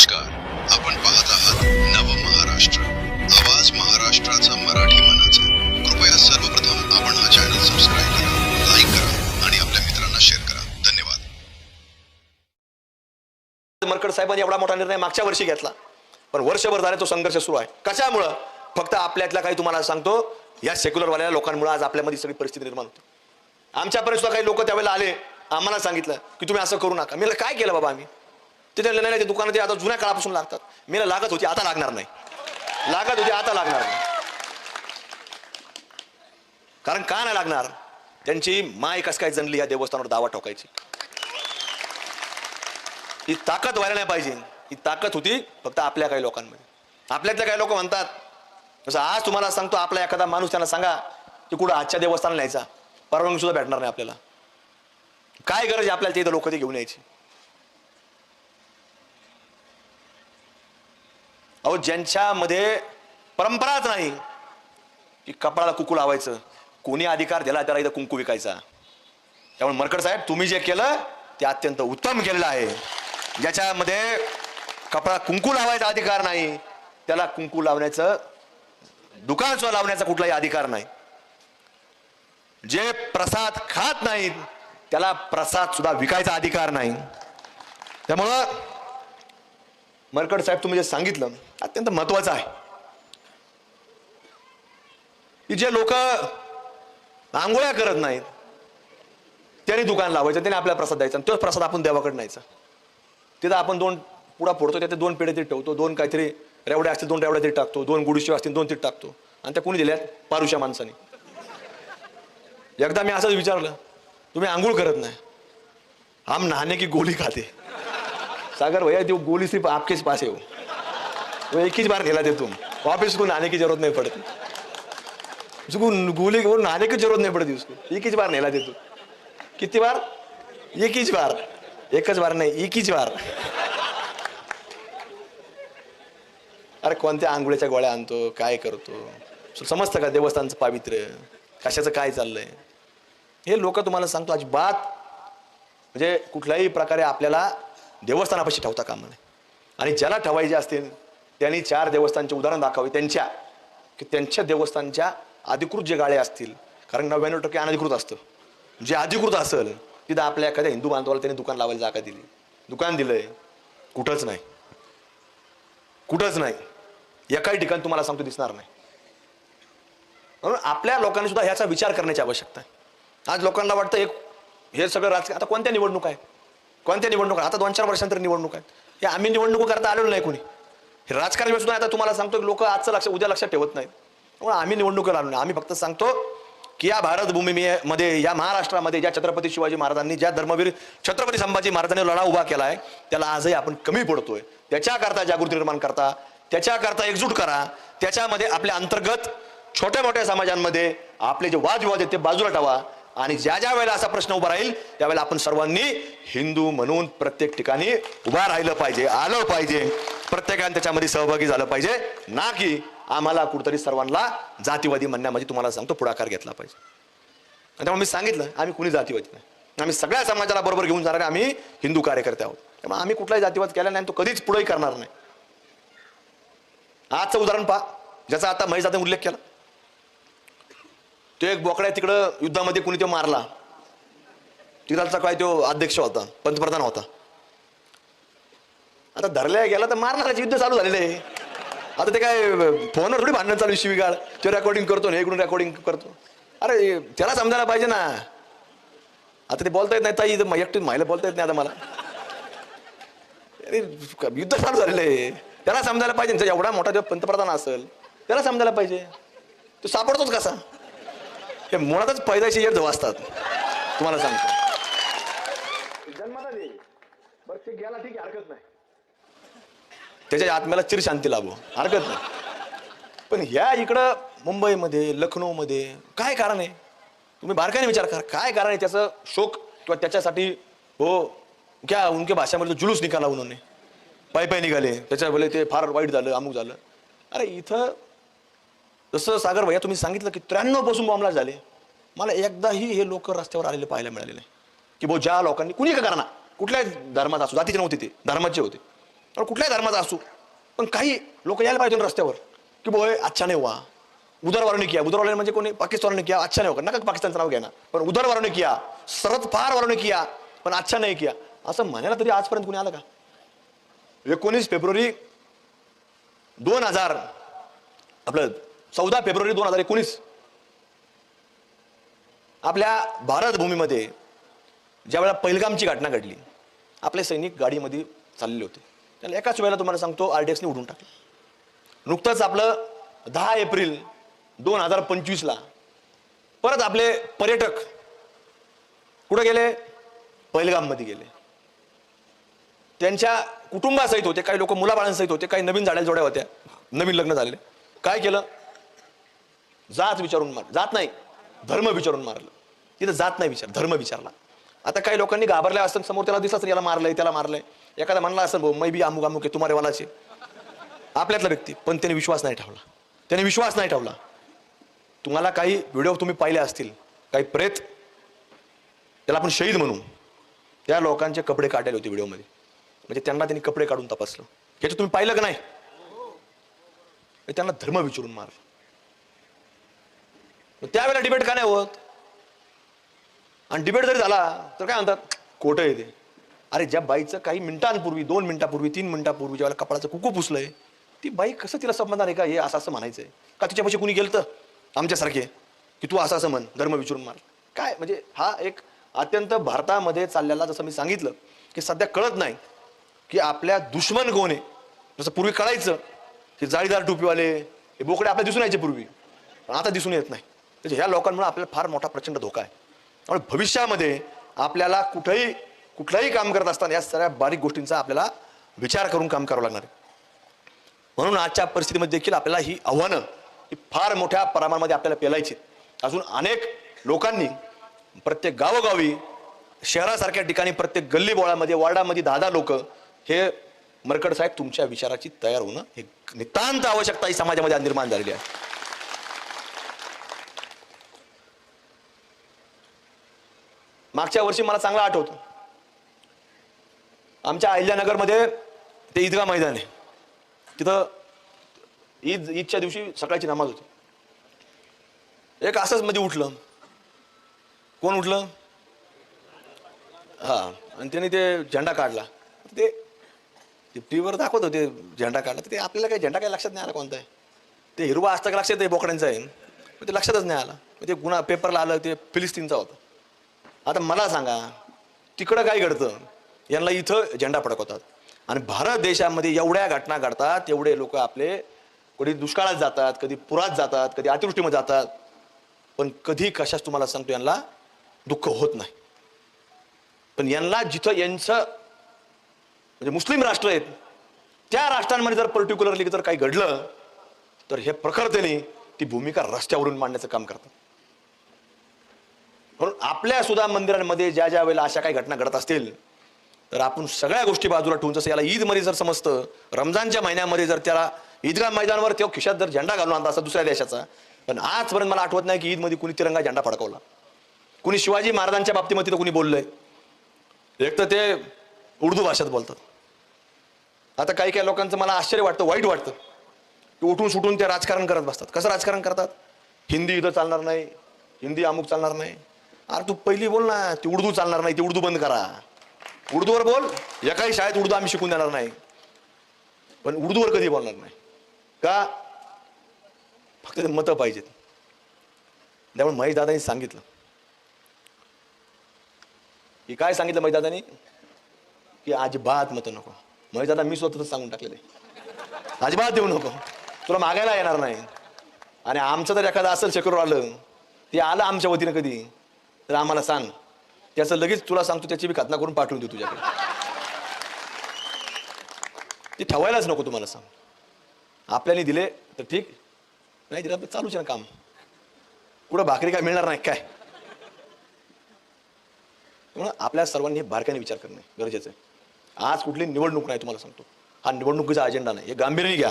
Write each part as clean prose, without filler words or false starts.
नमस्कार. आपण पाहत आहात नव महाराष्ट्र, आवाज महाराष्ट्राचा मराठी मनाचा. कृपया सर्वप्रथम आपण हा चॅनल सबस्क्राईब करा, लाईक करा आणि आपल्या मित्रांना शेअर करा. धन्यवाद. मरकड साहेबांनी एवढा मोठा निर्णय मागच्या वर्षी घेतला, पण वर्षभर झाले तो संघर्ष सुरू आहे. कशामुळं? फक्त आपल्यातल्या काही तुम्हाला सांगतो, या सेक्युलरवाल्या लोकांमुळे आज आपल्यामध्ये सगळी परिस्थिती निर्माण होते. आमच्यापर्यंत सुद्धा काही लोक त्यावेळेला आले, आम्हाला सांगितलं की तुम्ही असं करू नका. मी काय केलं बाबा? आम्ही तिथे नाही, ते दुकानात आता जुन्या काळापासून लागतात. मी लागत होती, आता लागणार नाही. लागत होती, आता लागणार नाही. कारण का नाही लागणार? त्यांची माय कस काय जनली या देवस्थानावर दावा ठोकायची. ही ताकद व्हायला नाही पाहिजे. ही ताकद होती फक्त आपल्या काही लोकांमध्ये. आपल्यातले काही लोक म्हणतात, जसं आज तुम्हाला सांगतो, आपला एखादा माणूस त्यांना सांगा की कुठं आजच्या देवस्थानाला न्यायचा, परवानगी सुद्धा भेटणार नाही आपल्याला. काय गरज आहे आपल्याला ते लोक ते घेऊन यायची? अहो, ज्यांच्यामध्ये परंपराच नाही की कपाळाला कुंकू लावायचं, कोणी अधिकार दिला त्याला इथं कुंकू विकायचा. त्यामुळे मरकड साहेब, तुम्ही जे केलं ते अत्यंत उत्तम केलेलं आहे. ज्याच्यामध्ये कपाळा कुंकू लावायचा अधिकार नाही, त्याला कुंकू लावण्याचं, दुकान सुद्धा लावण्याचा कुठलाही अधिकार नाही. जे प्रसाद खात नाहीत त्याला प्रसाद सुद्धा विकायचा अधिकार नाही. त्यामुळं मरकड साहेब, तुम्ही जे सांगितलं अत्यंत महत्वाचं आहे की जे लोक आंघोळ्या करत नाहीत त्यांनी दुकान लावायचं, त्याने आपल्याला प्रसाद द्यायचा, तोच प्रसाद आपण देवाकडे न्यायचा. तिथं आपण 2 पुडा फोडतो, त्यात 2 पेढे तरी ठेवतो, 2 काहीतरी रेवड्या असतील 2 रेवड्या तरी टाकतो, 2 गुडीशिवाय असतील 2 तरी टाकतो. आणि त्या कोणी दिल्यात? पारुशा माणसाने. एकदा मी असंच विचारलं, तुम्ही आंघोळ करत नाही, हम नहाने की गोली खाते. सागर भैया, वो गोली सिर्फ आपके पास है, वो एक ही बार खेला दे तुम, वापस उसको नहाने की जरूरत नहीं पड़ती. उसको गोली वो नहाने की जरूरत नहीं पड़ती, उसको एक ही बार नहला दे तू. किती बार? एक ही बार. एकच बार नाही, एक ही बार. अरे कोणत्या आंघोळीच्या गोळ्या आणतो, काय करतो? समजतं का देवस्थानचं पावित्र्य, कशाचं काय चाललंय? हे लोक तुम्हाला सांगतो अजिबात म्हणजे कुठल्याही प्रकारे आपल्याला देवस्थानापाशी ठेवता कामा नये. आणि ज्याला ठेवायचे असतील त्यांनी 4 देवस्थानचे उदाहरण दाखवावे त्यांच्या, की त्यांच्या देवस्थानच्या अधिकृत जे गाळे असतील, कारण 99% अनधिकृत असतं. जे अधिकृत असेल तिथं आपल्या एखाद्या हिंदू बांधवाला त्यांनी दुकान लावायला जागा दिली, दुकान दिलंय, कुठंच नाही, कुठंच नाही, एकाही ठिकाणी तुम्हाला सांगतो दिसणार नाही. म्हणून आपल्या लोकांनी सुद्धा ह्याचा विचार करण्याची आवश्यकता आहे. आज लोकांना वाटतं हे सगळं राजकारण. आता कोणत्या निवडणूक आहे? कोणत्या निवडणुका? आता 2-4 वर्षांतर निवडणूक आहेत. हे आम्ही निवडणूक करता आलेलो नाही कोणी. हे राजकारण सुद्धा आता तुम्हाला सांगतो की लोक आजचं लक्ष उद्या लक्षात ठेवत नाहीत. त्यामुळे आम्ही निवडणुकीला आलो नाही. आम्ही फक्त सांगतो की या भारतभूमीमध्ये, या महाराष्ट्रामध्ये ज्या छत्रपती शिवाजी महाराजांनी, ज्या धर्मवीर छत्रपती संभाजी महाराजांनी लढा उभा केलाय, त्याला आजही आपण कमी पडतोय. त्याच्याकरता जागृती निर्माण करता, त्याच्याकरता एकजूट करा. त्याच्यामध्ये आपल्या अंतर्गत छोट्या मोठ्या समाजांमध्ये आपले जे वादविवाद आहेत ते बाजूला ठेवा. आणि ज्या ज्या वेळेला असा प्रश्न उभा राहील त्यावेळेला आपण सर्वांनी हिंदू म्हणून प्रत्येक ठिकाणी उभा राहिलं पाहिजे, आलं पाहिजे. प्रत्येकाने त्याच्यामध्ये सहभागी झालं पाहिजे, ना की आम्हाला कुठतरी सर्वांना जातीवादी म्हणण्यामध्ये तुम्हाला सांगतो पुढाकार घेतला पाहिजे. त्यामुळे मी सांगितलं, आम्ही कुणी जातीवादी नाही. आम्ही सगळ्या समाजाला बरोबर घेऊन जाणारे आम्ही हिंदू कार्यकर्ते आहोत. त्यामुळे आम्ही कुठलाही जातीवाद केला नाही, तो कधीच पुढेही करणार नाही. आजचं उदाहरण पहा, ज्याचा आता महेश दादांनी उल्लेख केला. तो एक बोकड्या तिकडं युद्धामध्ये कुणी तो मारला, तिथालचा काय तो अध्यक्ष होता, पंतप्रधान होता. आता धरल्या गेला तर मारणाराचे युद्ध चालू झालेले आहे. आता ते काय फोनवर थोडी भांडण चालू, शिवीगाळ, तो रेकॉर्डिंग करतो, हे इकडून रेकॉर्डिंग करतो. अरे त्याला समजायला पाहिजे ना. आता ते बोलता येत नाही, ताई एकटी महिला बोलता येत नाही आता मला. अरे युद्ध चालू झालेलं आहे, त्याला समजायला पाहिजे. एवढा मोठा जेव्हा पंतप्रधान असेल त्याला समजायला पाहिजे. तो सापडतोच कसा? हे मुळातच पैदाशी येत असतात, तुम्हाला सांगतो. जन्माला दे बरं, ते गेला ठीक आहे, हरकत नाही, त्याच्या आत्म्याला चिर शांती लाभो, हरकत नाही. पण ह्या इकडं मुंबईमध्ये, लखनौमध्ये काय कारण आहे? तुम्ही बारकाईने विचार करा, काय कारण आहे त्याचं? शोक किंवा त्याच्यासाठी हो क्या उनके भाषामध्ये जुलूस निघाला, उन्होंने पायी निघाले, त्याच्यावेळी ते फार वाईट झालं, अमुक झालं. अरे इथं जसं सागर भैया तुम्ही सांगितलं की 93 पासून बॉम्बला झाले, मला एकदाही हे लोक रस्त्यावर आलेले पाहायला मिळाले नाही. की भाऊ ज्या लोकांनी कुणी का करणार, कुठल्या धर्मात असो, जातीचे नव्हते, ते धर्माचे होते, और कुठल्याही धर्माचा असू, पण काही लोक यायला पाहिजे रस्त्यावर की बोय अच्छा नाही हुआ, उदरवारों ने किया. उदरवारों म्हणजे कोणी पाकिस्तान ने किया, अच्छा नाही होगा नका पाकिस्तानचं नाव घ्या ना, पण उदरवारों ने किया, सरत फार वारों ने किया, पण अच्छा नाही किया असं म्हणायला तरी आजपर्यंत कोणी आलं का? 19 फेब्रुवारी 2000 आपलं 14 फेब्रुवारी 2019 आपल्या भारत भूमीमध्ये ज्यावेळेला पहिलगामची घटना घडली, आपले सैनिक गाडीमध्ये चाललेले होते. त्याला एकाच वेळेला तुम्हाला सांगतो RDXने उडून टाकलं. नुकतंच आपलं 10 एप्रिल 2025ला परत आपले पर्यटक कुठे गेले? पहिलगाममध्ये गेले. त्यांच्या कुटुंबासहित होते, काही लोक मुलाबाळांसहित होते, काही नवीन झालेल्या जोड्या होत्या, नवीन लग्न झालेले. काय केलं? जात विचारून मारलं. जात नाही, धर्म विचारून मारलं. तिथं जात नाही विचार, धर्म विचारला. आता काही लोकांनी घाबरल्या असतं, समोर त्याला दिसलं याला मारलंय त्याला मारलंय, एखादा म्हणला असं भाऊ मै बी अमुक अमुक आहे तुम्हारे वालाचे, आपल्यातला व्यक्ती, पण त्याने विश्वास नाही ठेवला. त्याने विश्वास नाही ठेवला. तुम्हाला काही व्हिडिओ तुम्ही पाहिले असतील, काही प्रेत, त्याला आपण शहीद म्हणू, त्या लोकांचे कपडे काढलेले होते व्हिडिओमध्ये. म्हणजे त्यांना त्यांनी कपडे काढून तपासलं. याचं तुम्ही पाहिलं का नाही? त्यांना धर्म विचारून मारलं. त्यावेळेला डिबेट का नाही होत? आणि डिबेट जरी झाला तर काय म्हणतात? खोटं आहे ते. अरे ज्या बाईचं काही मिनिटांपूर्वी, 2 मिनिटापूर्वी, 3 मिनिटापूर्वी ज्यावेळेला कपाळाचं कुकू पुसलंय, ती बाई कसं तिला समाधान आहे का हे असं असं म्हणायचंय का? तिच्यापाशी कुणी गेलं तर आमच्यासारखे की तू असं असं म्हण, धर्म विचारून मार. काय म्हणजे हा एक अत्यंत भारतामध्ये चाललेला, जसं मी सांगितलं की सध्या कळत नाही की आपल्या दुश्मन कोण आहे. जसं पूर्वी कळायचं की जाळीदार टोपीवाले हे बोकडे आपल्या दिसून यायचे पूर्वी, पण आता दिसून येत नाही. म्हणजे ह्या लोकांमुळे आपल्याला फार मोठा प्रचंड धोका आहे. त्यामुळे भविष्यामध्ये आपल्याला कुठलंही काम करत असताना या सगळ्या बारीक गोष्टींचा आपल्याला विचार करून काम करावं लागणार आहे. म्हणून आजच्या परिस्थितीमध्ये देखील आपल्याला ही आव्हानं ही फार मोठ्या प्रमाणामध्ये आपल्याला पेलायची. अजून अनेक लोकांनी प्रत्येक गावोगावी, शहरासारख्या ठिकाणी, प्रत्येक गल्ली बोळामध्ये, वार्डामध्ये 10-10 लोक हे मरकड साहेब तुमच्या विचाराची तयार होणं हे नितांत आवश्यकता ही समाजामध्ये आज निर्माण झालेली आहे. मागच्या वर्षी मला चांगलं आठवतं, आमच्या अहिल्यानगरमध्ये ते ईदगाह मैदान आहे, तिथं ईदच्या दिवशी सकाळची नमाज होती. एक असंच मध्ये उठलं. कोण उठलं? हा, आणि त्याने ते झेंडा काढला. ते टीव्हीवर दाखवत होते झेंडा काढला, ते आपल्याला काही झेंडा काही लक्षात नाही आला कोणता आहे. ते हिरवा असतं का लक्षात आहे बोकड्यांचं आहे, पण ते लक्षातच नाही आला. ते गुन्हा पेपरला आलं, ते फिलिस्तीनचा होता. आता मला सांगा तिकडं काय घडतं? यांना इथं झेंडा फडकवतात. आणि भारत देशामध्ये एवढ्या घटना घडतात, एवढे लोक आपले कधी दुष्काळात जातात, कधी पुरात जातात, कधी अतिवृष्टीमध्ये जातात, पण कधी कशाच तुम्हाला सांगतो यांना दुःख होत नाही. पण यांना जिथं यांचं म्हणजे मुस्लिम राष्ट्र आहेत त्या राष्ट्रांमध्ये जर पर्टिक्युलरली जर काही घडलं तर हे प्रखरतेने ती भूमिका रस्त्यावरून मांडण्याचं काम करतात. म्हणून आपल्या सुद्धा मंदिरांमध्ये ज्या ज्या वेळेला अशा काही घटना घडत असतील तर आपण सगळ्या गोष्टी बाजूला ठेवून, जसं याला ईदमध्ये जर समजतं, रमजानच्या महिन्यामध्ये जर त्याला ईदगाह मैदानावर तेव्हा खिशात जर झेंडा घालून आणता असा दुसऱ्या देशाचा, पण आजपर्यंत मला आठवत नाही की ईदमध्ये कुणी तिरंगा झेंडा फडकवला. कुणी शिवाजी महाराजांच्या बाबतीमध्ये तर कुणी बोललंय. एक तर ते उर्दू भाषेत बोलतात. आता काही काही लोकांचं मला आश्चर्य वाटतं, वाईट वाटतं की उठून सुटून ते राजकारण करत बसतात. कसं राजकारण करतात? हिंदी इथं चालणार नाही, हिंदी अमुक चालणार नाही. अरे तू पहिली बोल ना, ती उर्दू चालणार नाही, ती उर्दू बंद करा. उर्दूवर बोल. एकाही शाळेत उर्दू आम्ही शिकून देणार नाही, पण उर्दूवर कधी बोलणार नाही का? फक्त ते मतं पाहिजेत. त्यामुळे महेश दादांनी सांगितलं की काय सांगितलं महेश दादांनी की अजिबात मतं नको. महेश दादा मी स्वतःच सांगून टाकलेलं आहे, अजिबात देऊ नको, तुला मागायला येणार नाही. आणि आमचं जर एखादं असेल सेक्युलर आलं, ते आलं आमच्या वतीनं कधी तर आम्हाला सांग, त्याचं लगेच तुला सांगतो त्याची बी खतना करून पाठवून देऊ तुझ्याकडे. ते ठेवायलाच नको. तुम्हाला सांग, आपल्याने दिले तर ठीक, नाही दिलं तर चालूच ना काम. कुठं भाकरी काय मिळणार नाही काय? म्हणून आपल्या सर्वांनी बारकाईने विचार करणे गरजेचं आहे. आज कुठली निवडणूक नाही, तुम्हाला सांगतो, हा निवडणुकीचा अजेंडा नाही. हे गांभीर्याने घ्या,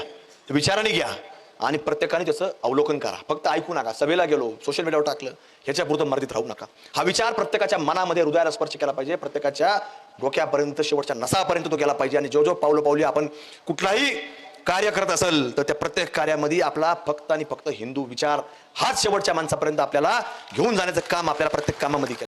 विचाराने घ्या. आणि प्रत्येकाने त्याचं अवलोकन करा. फक्त ऐकू नका. सभेला गेलो, सोशल मीडियावर टाकलं, ह्याच्यापुरतं मर्यादित राहू नका. हा विचार प्रत्येकाच्या मनामध्ये, हृदयाला स्पर्श केला पाहिजे, प्रत्येकाच्या डोक्यापर्यंत, शेवटच्या नसापर्यंत तो गेला पाहिजे. आणि जो पावली आपण कुठलाही कार्य करत असेल तर त्या प्रत्येक कार्यामध्ये आपला फक्त आणि फक्त हिंदू विचार हाच शेवटच्या माणसापर्यंत आपल्याला घेऊन जाण्याचं काम आपल्याला प्रत्येक कामामध्ये केलं.